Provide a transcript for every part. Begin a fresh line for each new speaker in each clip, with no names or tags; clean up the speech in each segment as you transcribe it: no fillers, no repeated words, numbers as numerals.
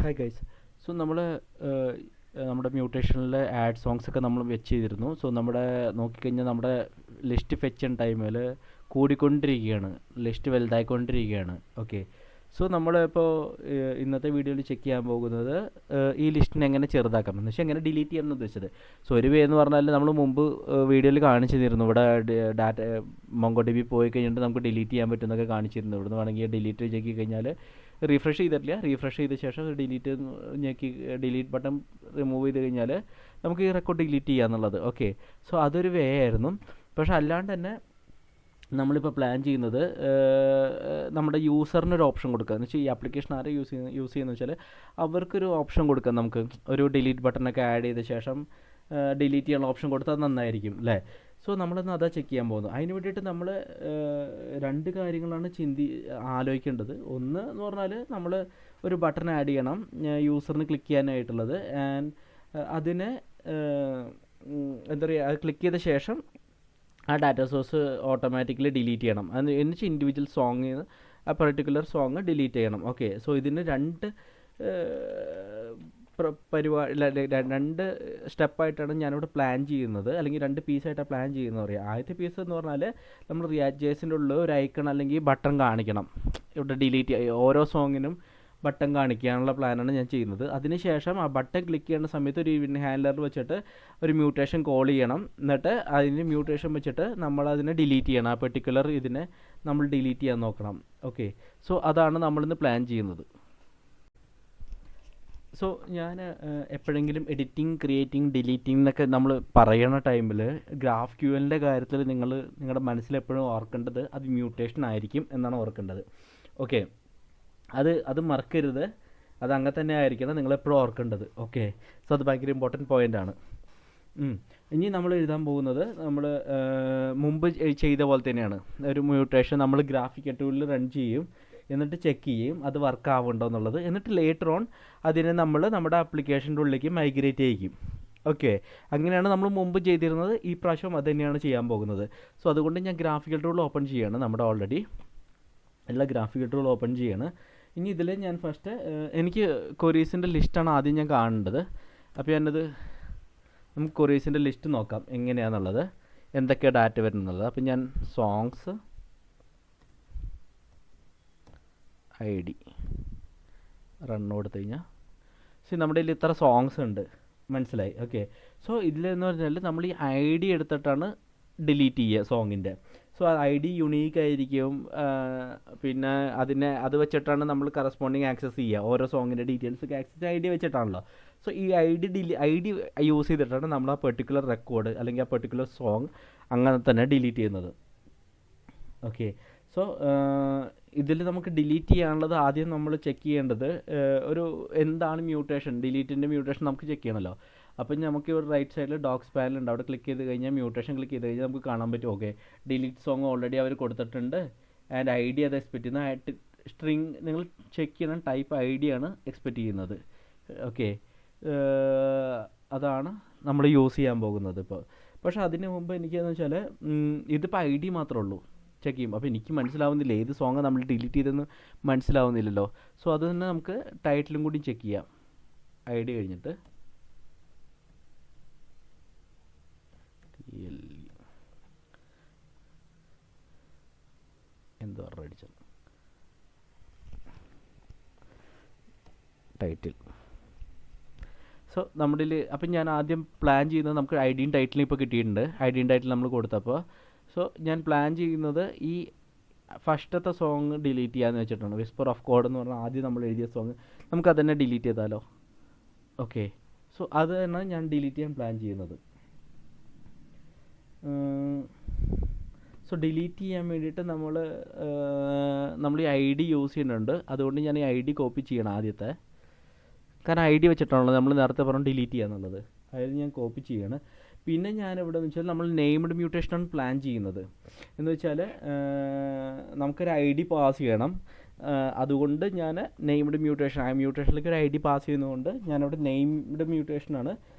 Hi guys. So നമ്മൾ നമ്മുടെ മ്യൂട്ടേഷനിൽ add songs ഒക്കെ നമ്മൾ വെച്ച് ചെയ്തിരുന്നു. സോ നമ്മുടെ നോക്കിക്കഴിഞ്ഞാൽ നമ്മുടെ ലിസ്റ്റ് ഫെച്ച് ചെയ്യുന്ന ടൈമിൽ കൂടിക്കൊണ്ടിരിക്കുകയാണ്, ലിസ്റ്റ് വലുതായിക്കൊണ്ടിരിക്കുകയാണ്. ഓക്കെ, സോ നമ്മളിപ്പോൾ ഇന്നത്തെ വീഡിയോയിൽ ചെക്ക് ചെയ്യാൻ പോകുന്നത് ഈ ലിസ്റ്റിനെ എങ്ങനെ ചെറുതാക്കാം എന്ന് വെച്ചാൽ എങ്ങനെ ഡിലീറ്റ് ചെയ്യാമെന്ന് ഉദ്ദേശിച്ചത്. സോ ഒരു വേ എന്ന് പറഞ്ഞാൽ നമ്മൾ മുമ്പ് വീഡിയോയിൽ കാണിച്ചു തന്നിരുന്നു. ഇവിടെ ഡാറ്റ MongoDB പോയി കഴിഞ്ഞിട്ട് നമുക്ക് ഡിലീറ്റ് ചെയ്യാൻ പറ്റുമെന്നൊക്കെ കാണിച്ചിരുന്നു. ഇവിടുന്ന് വേണമെങ്കിൽ ഡിലീറ്റ് ഞെക്കി കഴിഞ്ഞാൽ റീഫ്രഷ് ചെയ്തിട്ടില്ല, റീഫ്രഷ് ചെയ്ത ശേഷം ഡിലീറ്റ് ഞെക്കി ഡിലീറ്റ് ബട്ടൺ റിമൂവ് ചെയ്ത് കഴിഞ്ഞാൽ നമുക്ക് ഈ റെക്കോർഡ് ഡിലീറ്റ് ചെയ്യാന്നുള്ളത്. ഓക്കെ, സോ അതൊരു വേ ആയിരുന്നു. പക്ഷെ അല്ലാണ്ട് തന്നെ നമ്മളിപ്പോൾ പ്ലാൻ ചെയ്യുന്നത് നമ്മുടെ യൂസറിനൊരു ഓപ്ഷൻ കൊടുക്കുക എന്ന് വെച്ചാൽ ഈ ആപ്ലിക്കേഷൻ ആരെ യൂസ് ചെയ്യുന്നത് വെച്ചാൽ അവർക്കൊരു ഓപ്ഷൻ കൊടുക്കാം. നമുക്ക് ഒരു ഡിലീറ്റ് ബട്ടണൊക്കെ ആഡ് ചെയ്ത ശേഷം ഡിലീറ്റ് ചെയ്യാനുള്ള ഓപ്ഷൻ കൊടുത്താൽ നന്നായിരിക്കും അല്ലേ. സോ നമ്മളിന്ന് അതാ ചെക്ക് ചെയ്യാൻ പോകുന്നത്. അതിന് വേണ്ടിയിട്ട് നമ്മൾ രണ്ട് കാര്യങ്ങളാണ് ആലോചിക്കേണ്ടത്. ഒന്ന് എന്ന് പറഞ്ഞാൽ നമ്മൾ ഒരു ബട്ടൺ ആഡ് ചെയ്യണം യൂസറിന് ക്ലിക്ക് ചെയ്യാനായിട്ടുള്ളത്. ആൻഡ് അതിനെ എന്താ പറയുക, അത് ക്ലിക്ക് ചെയ്ത ശേഷം ആ ഡാറ്റ സോഴ്സ് ഓട്ടോമാറ്റിക്കലി ഡിലീറ്റ് ചെയ്യണം. എന്ന് വെച്ചാൽ ഇൻഡിവിജ്വൽ സോങ്, ആ പെർട്ടിക്കുലർ സോങ് ഡിലീറ്റ് ചെയ്യണം. ഓക്കെ, സോ ഇതിന് രണ്ട് രണ്ട് സ്റ്റെപ്പായിട്ടാണ് ഞാനിവിടെ പ്ലാൻ ചെയ്യുന്നത്, അല്ലെങ്കിൽ രണ്ട് പീസായിട്ടാണ് പ്ലാൻ ചെയ്യുന്നത് പറയാം. ആദ്യത്തെ പീസ് എന്ന് പറഞ്ഞാൽ നമ്മൾ റിയാക്ട് ജേസിൻ്റെ ഉള്ളിൽ ഒരു ഐക്കൺ അല്ലെങ്കിൽ ബട്ടൺ കാണിക്കണം. ഇവിടെ ഡിലീറ്റ് ഓരോ സോങ്ങിനും ബട്ടൺ കാണിക്കാനുള്ള പ്ലാനാണ് ഞാൻ ചെയ്യുന്നത്. അതിനുശേഷം ആ ബട്ടൺ ക്ലിക്ക് ചെയ്യുന്ന സമയത്ത് ഒരു ഇവൻറ്റ് ഹാൻഡ്ലർ വെച്ചിട്ട് ഒരു മ്യൂട്ടേഷൻ കോൾ ചെയ്യണം. എന്നിട്ട് അതിന് മ്യൂട്ടേഷൻ വെച്ചിട്ട് നമ്മളതിനെ ഡിലീറ്റ് ചെയ്യണം. ആ പെർട്ടിക്കുലർ ഇതിനെ നമ്മൾ ഡിലീറ്റ് ചെയ്യാൻ നോക്കണം. ഓക്കെ, സോ അതാണ് നമ്മളിന്ന് പ്ലാൻ ചെയ്യുന്നത്. സോ ഞാൻ എപ്പോഴെങ്കിലും എഡിറ്റിംഗ്, ക്രിയേറ്റിംഗ്, ഡിലീറ്റിംഗ് എന്നൊക്കെ നമ്മൾ പറയുന്ന ടൈമിൽ GraphQLൻ്റെ കാര്യത്തിൽ നിങ്ങളുടെ മനസ്സിലെപ്പോഴും ഓർക്കേണ്ടത് അത് മ്യൂട്ടേഷൻ ആയിരിക്കും എന്നാണ് ഓർക്കേണ്ടത്. ഓക്കെ, അത് മറക്കരുത്. അത് അങ്ങനെ തന്നെ ആയിരിക്കണം നിങ്ങളെപ്പോഴും ഓർക്കേണ്ടത്. ഓക്കെ, സോ അത് ഭയങ്കര ഇമ്പോർട്ടൻറ്റ് പോയിൻ്റാണ്. ഇനി നമ്മൾ എഴുതാൻ പോകുന്നത് നമ്മൾ മുമ്പ് ചെയ്ത പോലെ തന്നെയാണ്. ഒരു മ്യൂട്ടേഷൻ നമ്മൾ ഗ്രാഫിക്കൽ ടൂളിൽ റൺ ചെയ്യും, എന്നിട്ട് ചെക്ക് ചെയ്യും അത് വർക്ക് ആവുന്നുണ്ടോ എന്നുള്ളത്. എന്നിട്ട് ലേറ്റർ ഓൺ അതിനെ നമ്മൾ നമ്മുടെ ആപ്ലിക്കേഷൻ്റെ ഉള്ളിലേക്ക് മൈഗ്രേറ്റ് ചെയ്യിക്കും. ഓക്കെ, അങ്ങനെയാണ് നമ്മൾ മുമ്പ് ചെയ്തിരുന്നത്. ഈ പ്രാവശ്യം അത് തന്നെയാണ് ചെയ്യാൻ പോകുന്നത്. സോ അതുകൊണ്ട് ഞാൻ ഗ്രാഫിക്കൽ ടൂൾ ഓപ്പൺ ചെയ്യാണ്. നമ്മുടെ ഓൾറെഡി എല്ലാ ഗ്രാഫിക്കൽ ടൂൾ ഓപ്പൺ ചെയ്യാണ്. ഇനി ഇതിൽ ഞാൻ ഫസ്റ്റ് എനിക്ക് കൊറീസിൻ്റെ ലിസ്റ്റാണ് ആദ്യം ഞാൻ കാണേണ്ടത്. അപ്പോൾ നമുക്ക് കൊറീസിൻ്റെ ലിസ്റ്റ് നോക്കാം എങ്ങനെയാണെന്നുള്ളത്, എന്തൊക്കെയാണ് ഡാറ്റ വരുന്നുള്ളത്. അപ്പം ഞാൻ സോങ്സ് ID റൺ കൊടുത്തു കഴിഞ്ഞാൽ നമ്മുടെ കയ്യിൽ ഇത്ര സോങ്സ് ഉണ്ട്, മനസ്സിലായി. ഓക്കെ, സോ ഇതിലെന്ന് പറഞ്ഞാൽ നമ്മൾ ഈ ID എടുത്തിട്ടാണ് ഡിലീറ്റ് ചെയ്യുക സോങ്ങിൻ്റെ. സോ ID യുണീക്ക് ആയിരിക്കും. പിന്നെ അത് വെച്ചിട്ടാണ് നമ്മൾ കറസ്പോണ്ടിങ് ആക്സസ് ചെയ്യുക. ഓരോ സോങ്ങിൻ്റെ ഡീറ്റെയിൽസ് ആക്സസ് ID വെച്ചിട്ടാണല്ലോ. സോ ഈ ID യൂസ് ചെയ്തിട്ടാണ് നമ്മൾ ആ പെർട്ടിക്കുലർ റെക്കോർഡ് അല്ലെങ്കിൽ ആ പെർട്ടിക്കുലർ സോങ് അങ്ങനെ തന്നെ ഡിലീറ്റ് ചെയ്യുന്നത്. ഓക്കെ, സോ ഇതിൽ നമുക്ക് ഡിലീറ്റ് ചെയ്യാനുള്ളത് ആദ്യം നമ്മൾ ചെക്ക് ചെയ്യേണ്ടത് എന്താണ് മ്യൂട്ടേഷൻ. ഡിലീറ്റിൻ്റെ മ്യൂട്ടേഷൻ നമുക്ക് ചെക്ക് ചെയ്യണമല്ലോ. അപ്പം നമുക്ക് ഇവിടെ റൈറ്റ് സൈഡിൽ ഡോക്സ് പാനൽ ഉണ്ട്. അവിടെ ക്ലിക്ക് ചെയ്ത് കഴിഞ്ഞാൽ മ്യൂട്ടേഷൻ ക്ലിക്ക് ചെയ്ത് കഴിഞ്ഞാൽ നമുക്ക് കാണാൻ പറ്റും. ഓക്കെ, ഡിലീറ്റ് സോങ് ഓൾറെഡി അവർ കൊടുത്തിട്ടുണ്ട്. ആൻഡ് ID അത് എക്സ്പെക്റ്റ് ചെയ്യുന്ന സ്ട്രിങ് നിങ്ങൾ ചെക്ക് ചെയ്യണം, ടൈപ്പ് ID ആണ് എക്സ്പെക്റ്റ് ചെയ്യുന്നത്. ഓക്കെ, അതാണ് നമ്മൾ യൂസ് ചെയ്യാൻ പോകുന്നത് ഇപ്പോൾ. പക്ഷേ അതിന് മുമ്പ് എനിക്കെന്ന് വെച്ചാൽ ഇതിപ്പോൾ ID മാത്രമേ ഉള്ളൂ ചെക്ക് ചെയ്യും. അപ്പോൾ എനിക്ക് മനസ്സിലാവുന്നില്ല ഏത് സോങ്ങ് നമ്മൾ ഡിലീറ്റ് ചെയ്തെന്ന് മനസ്സിലാവുന്നില്ലല്ലോ. സോ അത് തന്നെ നമുക്ക് ടൈറ്റിലും കൂടി ചെക്ക് ചെയ്യാം. ID കഴിഞ്ഞിട്ട് എന്തോ അടിച്ചത് ടൈറ്റിൽ. സോ നമ്മുടെ അപ്പം ഞാൻ ആദ്യം പ്ലാൻ ചെയ്യുന്നത് നമുക്ക് ID ടൈറ്റിലും ഇപ്പോൾ കിട്ടിയിട്ടുണ്ട്. ID ടൈറ്റിൽ നമ്മൾ കൊടുത്തപ്പോൾ സോ ഞാൻ പ്ലാൻ ചെയ്യുന്നത് ഈ ഫസ്റ്റത്തെ സോങ് ഡിലീറ്റ് ചെയ്യാമെന്ന് വെച്ചിട്ടാണ്. വിസ്പർ ഓഫ് കോഡ് എന്ന് പറഞ്ഞാൽ ആദ്യം നമ്മൾ എഴുതിയ സോങ് നമുക്കത് തന്നെ ഡിലീറ്റ് ചെയ്താലോ. ഓക്കെ, സോ അത് തന്നെ ഞാൻ ഡിലീറ്റ് ചെയ്യാൻ പ്ലാൻ ചെയ്യുന്നത്. സോ ഡിലീറ്റ് ചെയ്യാൻ വേണ്ടിയിട്ട് നമ്മൾ ഈ ID യൂസ് ചെയ്യുന്നുണ്ട്. അതുകൊണ്ട് ഞാൻ ഈ ID കോപ്പി ചെയ്യണം ആദ്യത്തെ. കാരണം ID വെച്ചിട്ടാണല്ലോ നമ്മൾ നേരത്തെ പറഞ്ഞു ഡിലീറ്റ് ചെയ്യാന്നുള്ളത്. അതായത് ഞാൻ കോപ്പി ചെയ്യാണ്. പിന്നെ ഞാൻ ഇവിടെ എന്ന് വെച്ചാൽ നമ്മൾ നെയിംഡ് മ്യൂട്ടേഷനാണ് പ്ലാൻ ചെയ്യുന്നത്. എന്ന് വെച്ചാൽ നമുക്കൊരു ID പാസ് ചെയ്യണം. അതുകൊണ്ട് ഞാൻ നെയിംഡ് മ്യൂട്ടേഷൻ, മ്യൂട്ടേഷനിലേക്ക് ഒരു ID പാസ് ചെയ്യുന്നതുകൊണ്ട് ഞാനിവിടെ നെയിംഡ് മ്യൂട്ടേഷനാണ്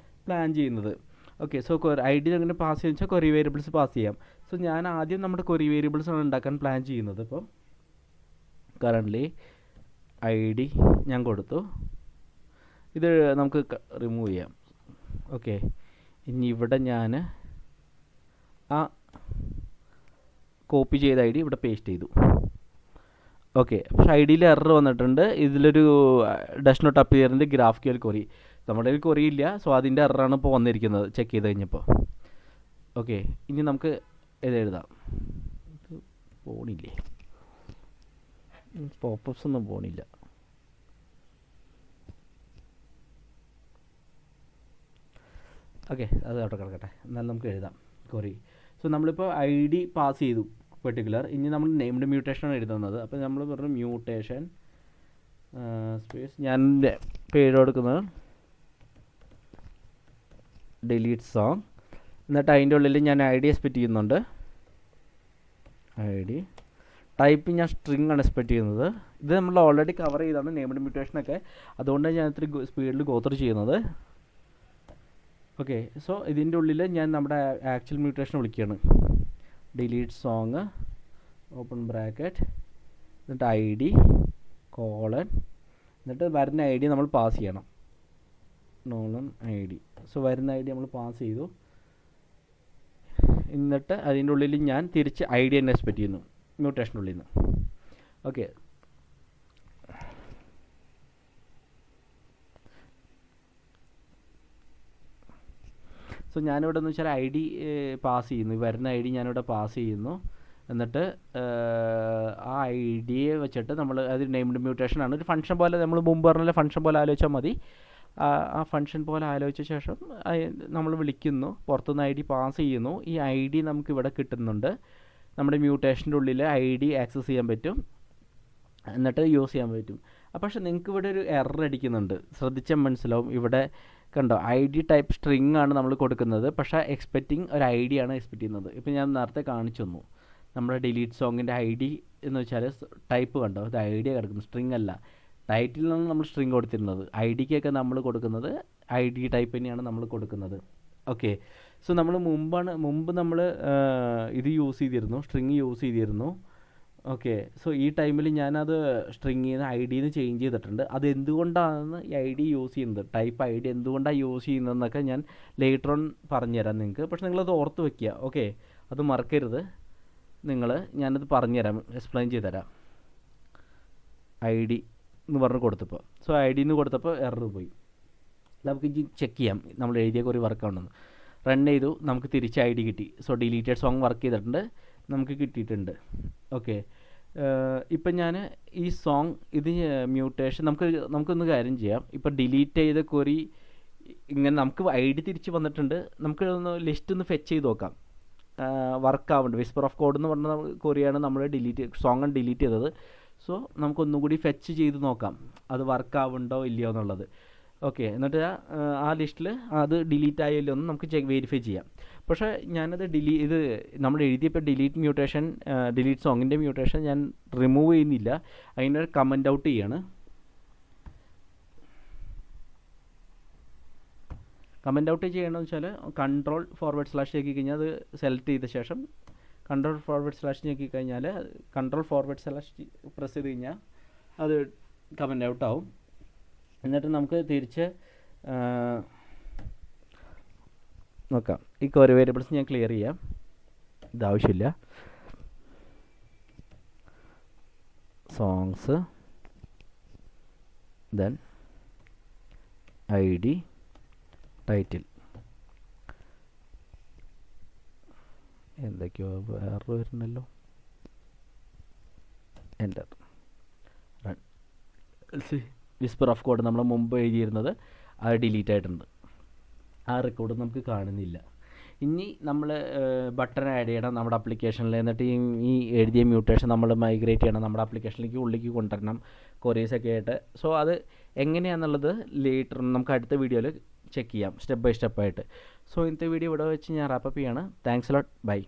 പ്ലാൻ ചെയ്യുന്നത്. ഓക്കെ, സോ ID അങ്ങനെ പാസ് ചെയ്യുന്ന വെച്ചാൽ ക്വറി വേരിയബിൾസ് പാസ് ചെയ്യാം. സോ ഞാൻ ആദ്യം നമ്മുടെ ക്വറി വേരിയബിൾസാണ് ഉണ്ടാക്കാൻ പ്ലാൻ ചെയ്യുന്നത്. ഇപ്പം കറൻ്റ്ലി ID ഞാൻ കൊടുത്തു. ഇത് നമുക്ക് റിമൂവ് ചെയ്യാം. ഓക്കെ, ഇനി ഇവിടെ ഞാൻ ആ കോപ്പി ചെയ്ത ഐ ഡി ഇവിടെ പേസ്റ്റ് ചെയ്തു. ഓക്കെ, പക്ഷേ ഐ ഡിയിൽ എറർ വന്നിട്ടുണ്ട്. ഇതിലൊരു ഡസ് നോട്ട് അപ്പിയറിൻ്റെ ഗ്രാഫിക്കൽ ക്വറി, നമ്മുടെ കയ്യിൽ ക്വറി ഇല്ല. സോ അതിൻ്റെ എററാണ് ഇപ്പോൾ വന്നിരിക്കുന്നത് ചെക്ക് ചെയ്ത് കഴിഞ്ഞപ്പോൾ. ഓക്കെ, ഇനി നമുക്ക് ഇത് എഴുതാം. ഇത് പോണില്ലേ, പോപ്പപ്സ് ഒന്നും പോണില്ല. ഓക്കെ, അത് അവിടെ കിടക്കട്ടെ. എന്നാൽ നമുക്ക് എഴുതാം ക്വറി. സോ നമ്മളിപ്പോൾ ഐ ഡി പാസ് ചെയ്തു പെർട്ടിക്കുലർ. ഇനി നമ്മൾ നെയിംഡ് മ്യൂട്ടേഷനാണ് എഴുതുന്നത്. അപ്പോൾ നമ്മൾ പറഞ്ഞു മ്യൂട്ടേഷൻ സ്പേസ്, ഞാൻ പേര് കൊടുക്കുന്നത് ഡിലീറ്റ് സോങ്. എന്നിട്ട് അതിൻ്റെ ഉള്ളിൽ ഞാൻ ഐ ഡി എക്സ്പെക്റ്റ് ചെയ്യുന്നുണ്ട്. ഐ ഡി ടൈപ്പ് ഞാൻ സ്ട്രിങ് ആണ് എക്സ്പെക്റ്റ് ചെയ്യുന്നത്. ഇത് നമ്മൾ ഓൾറെഡി കവർ ചെയ്താണ് നെയിംഡ് മ്യൂട്ടേഷനൊക്കെ, അതുകൊണ്ടാണ് ഞാൻ ഇത്തിരി സ്പീഡിൽ ഗോത്രൂ ചെയ്യുന്നത്. ഓക്കെ, സോ ഇതിൻ്റെ ഉള്ളിൽ ഞാൻ നമ്മുടെ ആക്ച്വൽ മ്യൂട്ടേഷൻ വിളിക്കുകയാണ്. ഡിലീറ്റ് സോങ് ഓപ്പൺ ബ്രാക്കറ്റ്, എന്നിട്ട് ഐ ഡി കോളൻ, എന്നിട്ട് വരുന്ന ഐ ഡി നമ്മൾ പാസ് ചെയ്യണം. Nolan I D. സോ വരുന്ന ഐ ഡി നമ്മൾ പാസ് ചെയ്തു. എന്നിട്ട് അതിൻ്റെ ഉള്ളിൽ ഞാൻ തിരിച്ച് ഐ ഡി തന്നെ എക്സ്പെക്റ്റ് ചെയ്യുന്നു മ്യൂട്ടേഷനുള്ളിൽ നിന്ന്. ഓക്കെ, സോ ഞാനിവിടെ എന്ന് വെച്ചാൽ ഐ ഡി പാസ് ചെയ്യുന്നു. വരുന്ന ഐ ഡി ഞാനിവിടെ പാസ് ചെയ്യുന്നു. എന്നിട്ട് ആ ഐ ഡിയെ വെച്ചിട്ട് നമ്മൾ അത് നെയിംഡ് മ്യൂട്ടേഷനാണ്, ഒരു ഫംഗ്ഷൻ പോലെ, നമ്മൾ മുമ്പ് പറഞ്ഞ ഫംഗ്ഷൻ പോലെ ആലോചിച്ചാൽ മതി. ആ ഫംഗ്ഷൻ പോലെ ആലോചിച്ച ശേഷം നമ്മൾ വിളിക്കുന്നു, പുറത്തുനിന്ന് ഐ ഡി പാസ് ചെയ്യുന്നു. ഈ ഐ ഡി നമുക്ക് ഇവിടെ കിട്ടുന്നുണ്ട്. നമ്മുടെ മ്യൂട്ടേഷൻ്റെ ഉള്ളിൽ ഐ ഡി ആക്സസ് ചെയ്യാൻ പറ്റും, എന്നിട്ട് യൂസ് ചെയ്യാൻ പറ്റും. പക്ഷേ നിങ്ങൾക്ക് ഇവിടെ ഒരു എറർ അടിക്കുന്നുണ്ട്, ശ്രദ്ധിച്ചാൽ മനസ്സിലാവും. ഇവിടെ കണ്ടോ, ഐ ഡി ടൈപ്പ് സ്ട്രിങ് ആണ് നമ്മൾ കൊടുക്കുന്നത്, പക്ഷേ എക്സ്പെക്റ്റിംഗ് ഒരു ഐ ഡി ആണ് എക്സ്പെക്റ്റ് ചെയ്യുന്നത്. ഇപ്പോൾ ഞാൻ നേരത്തെ കാണിച്ചു തന്നു, നമ്മുടെ ഡിലീറ്റ് സോങ്ങിൻ്റെ ഐ ഡി എന്ന് വെച്ചാൽ ടൈപ്പ് കണ്ടോ, ഇത് ഐ ഡി കിടക്കുന്നു, സ്ട്രിങ് അല്ല. ടൈറ്റിലാണ് നമ്മൾ സ്ട്രിങ് കൊടുത്തിരുന്നത്, ഐ ഡിക്കൊക്കെ നമ്മൾ കൊടുക്കുന്നത് ഐ ഡി ടൈപ്പ് തന്നെയാണ് നമ്മൾ കൊടുക്കുന്നത്. ഓക്കെ, സോ നമ്മൾ മുമ്പ് നമ്മൾ ഇത് യൂസ് ചെയ്തിരുന്നു, സ്ട്രിങ് യൂസ് ചെയ്തിരുന്നു. ഓക്കെ, സോ ഈ ടൈമിൽ ഞാനത് സ്ട്രിങ്ങിൽ നിന്ന് ഐ ഡിയിൽ നിന്ന് ചേഞ്ച് ചെയ്തിട്ടുണ്ട്. അത് എന്തുകൊണ്ടാണ് ഈ ഐ ഡി യൂസ് ചെയ്യുന്നത്, ടൈപ്പ് ഐ ഡി എന്തുകൊണ്ടാണ് യൂസ് ചെയ്യുന്നതെന്നൊക്കെ ഞാൻ ലേറ്റർ ഓൺ പറഞ്ഞുതരാം നിങ്ങൾക്ക്. പക്ഷേ നിങ്ങളത് ഓർത്ത് വയ്ക്കുക. ഓക്കെ, അത് മറക്കരുത്. ഞാനത് പറഞ്ഞുതരാം, എക്സ്പ്ലെയിൻ ചെയ്തുതരാം. ഐ ഡി എന്ന് പറഞ്ഞ് കൊടുത്തപ്പോൾ, സോ ഐ ഡി എന്ന് കൊടുത്തപ്പോൾ എറർ പോയി. നമുക്ക് ചെക്ക് ചെയ്യാം നമ്മൾ എഴുതിയ ഒരു വർക്കാണെന്ന്. റൺ ചെയ്തു, നമുക്ക് തിരിച്ച് ഐ ഡി കിട്ടി. സോ ഡിലീറ്റഡ് സോങ് വർക്ക് ചെയ്തിട്ടുണ്ട്, നമുക്ക് കിട്ടിയിട്ടുണ്ട്. ഓക്കെ, ഇപ്പം ഞാൻ ഈ സോങ് ഇത് മ്യൂട്ടേഷൻ നമുക്കൊന്ന് കാര്യം ചെയ്യാം. ഇപ്പം ഡിലീറ്റ് ചെയ്ത ക്വറി ഇങ്ങനെ നമുക്ക് ഐ ഡി തിരിച്ച് വന്നിട്ടുണ്ട്. നമുക്ക് ഒന്ന് ലിസ്റ്റ് ഒന്ന് ഫെച്ച് ചെയ്ത് നോക്കാം. വർക്ക് ആവുന്നുണ്ട്. വിസ്പർ ഓഫ് കോഡ് എന്ന് പറഞ്ഞ ക്വറിയാണ് നമ്മൾ സോങ് ഡിലീറ്റ് ചെയ്തത്. സോ നമുക്കൊന്നും കൂടി ഫെച്ച് ചെയ്ത് നോക്കാം അത് വർക്ക് ആവുന്നുണ്ടോ ഇല്ലയോ എന്നുള്ളത്. ഓക്കെ, എന്നിട്ട് ആ ലിസ്റ്റിൽ അത് ഡിലീറ്റ് ആയല്ലോ എന്ന് നമുക്ക് വെരിഫൈ ചെയ്യാം. പക്ഷേ ഞാനത് ഇത് നമ്മൾ എഴുതിയപ്പോൾ ഡിലീറ്റ് സോങ്ങിൻ്റെ മ്യൂട്ടേഷൻ ഞാൻ റിമൂവ് ചെയ്യുന്നില്ല, അതിനൊരു കമൻ്റ് ഔട്ട് ചെയ്യാണ്. കമൻ്റ് ഔട്ട് ചെയ്യണമെന്ന് വെച്ചാൽ കൺട്രോൾ// ഞെക്കി കഴിഞ്ഞാൽ അത് സെലക്ട് ചെയ്ത ശേഷം കൺട്രോൾ// ഞെക്കി കഴിഞ്ഞാൽ കൺട്രോൾ// പ്രസ് ചെയ്ത് കഴിഞ്ഞാൽ അത് കമൻ്റ് ഔട്ട് ആവും. എന്നിട്ട് നമുക്ക് തിരിച്ച് നോക്കാം. ഈ ക്വറി വേരിയബിൾസ് ഞാൻ ക്ലിയർ ചെയ്യാം, ഇതാവശ്യമില്ല. Songs, then I D, title, എന്തൊക്കെയോ വേറെ വരുന്നല്ലോ. Enter, run. Whisper of code നമ്മൾ മുമ്പ് എഴുതിയിരുന്നത് അത് ഡിലീറ്റ് ആയിട്ടുണ്ട്, ആ റെക്കോർഡ് നമുക്ക് കാണുന്നില്ല. ഇനി നമ്മൾ ബട്ടൺ ആഡ് ചെയ്യണം നമ്മുടെ ആപ്ലിക്കേഷനിൽ. എന്നിട്ട് ഈ എഴുതിയ മ്യൂട്ടേഷൻ നമ്മൾ മൈഗ്രേറ്റ് ചെയ്യണം, നമ്മുടെ ആപ്ലിക്കേഷനിലേക്ക് ഉള്ളിലേക്ക് കൊണ്ടുവരണം ക്വറീസൊക്കെ ആയിട്ട്. സോ അത് എങ്ങനെയാണെന്നുള്ളത് ലേറ്റർ നമുക്ക് അടുത്ത വീഡിയോയിൽ ചെക്ക് ചെയ്യാം സ്റ്റെപ്പ് ബൈ സ്റ്റെപ്പായിട്ട്. സോ ഇന്നത്തെ വീഡിയോ ഇവിടെ വെച്ച് ഞാൻ റാപ്പപ്പ് ചെയ്യാണ്. Thanks a lot, by.